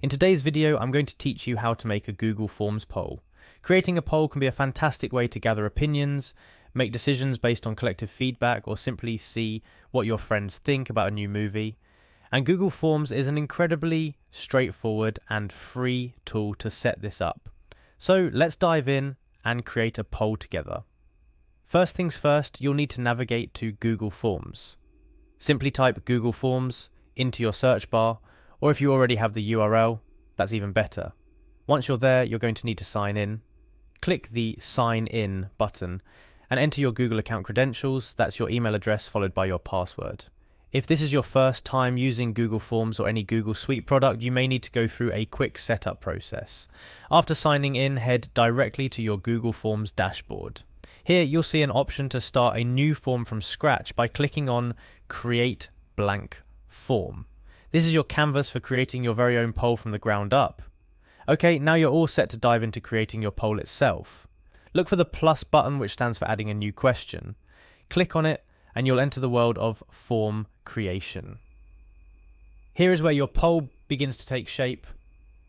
In today's video, I'm going to teach you how to make a Google Forms poll. Creating a poll can be a fantastic way to gather opinions, make decisions based on collective feedback, or simply see what your friends think about a new movie. And Google Forms is an incredibly straightforward and free tool to set this up. So let's dive in and create a poll together. First things first, you'll need to navigate to Google Forms. Simply type Google Forms into your search bar, or if you already have the URL, that's even better. Once you're there, you're going to need to sign in. Click the Sign In button and enter your Google account credentials. That's your email address followed by your password. If this is your first time using Google Forms or any Google Suite product, you may need to go through a quick setup process. After signing in, head directly to your Google Forms dashboard. Here you'll see an option to start a new form from scratch by clicking on Create Blank Form. This is your canvas for creating your very own poll from the ground up. Okay, now you're all set to dive into creating your poll itself. Look for the plus button, which stands for adding a new question. Click on it and you'll enter the world of form creation. Here is where your poll begins to take shape.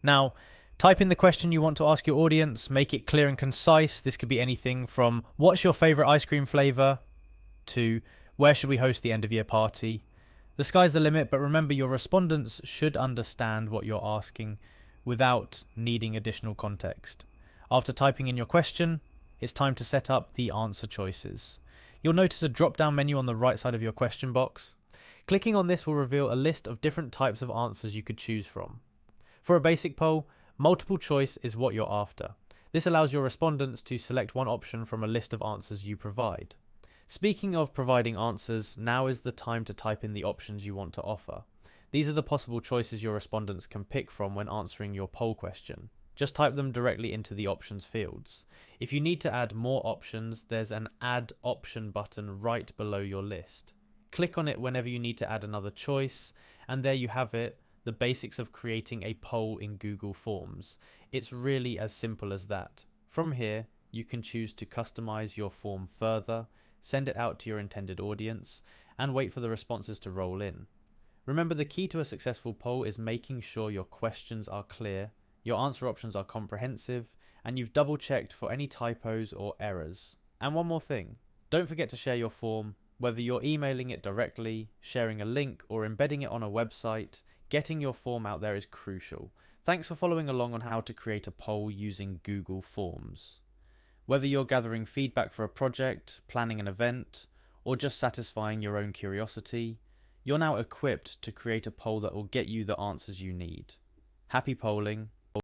Now, type in the question you want to ask your audience, make it clear and concise. This could be anything from what's your favourite ice cream flavour to where should we host the end of year party. The sky's the limit, but remember your respondents should understand what you're asking without needing additional context. After typing in your question, it's time to set up the answer choices. You'll notice a drop-down menu on the right side of your question box. Clicking on this will reveal a list of different types of answers you could choose from. For a basic poll, multiple choice is what you're after. This allows your respondents to select one option from a list of answers you provide. Speaking of providing answers, now is the time to type in the options you want to offer. These are the possible choices your respondents can pick from when answering your poll question. Just type them directly into the options fields. If you need to add more options, there's an Add Option button right below your list. Click on it whenever you need to add another choice, and there you have it, the basics of creating a poll in Google Forms. It's really as simple as that. From here, you can choose to customize your form further, send it out to your intended audience, and wait for the responses to roll in. Remember, the key to a successful poll is making sure your questions are clear, your answer options are comprehensive, and you've double checked for any typos or errors. And one more thing, don't forget to share your form. Whether you're emailing it directly, sharing a link, or embedding it on a website, getting your form out there is crucial. Thanks for following along on how to create a poll using Google Forms. Whether you're gathering feedback for a project, planning an event, or just satisfying your own curiosity, you're now equipped to create a poll that will get you the answers you need. Happy polling!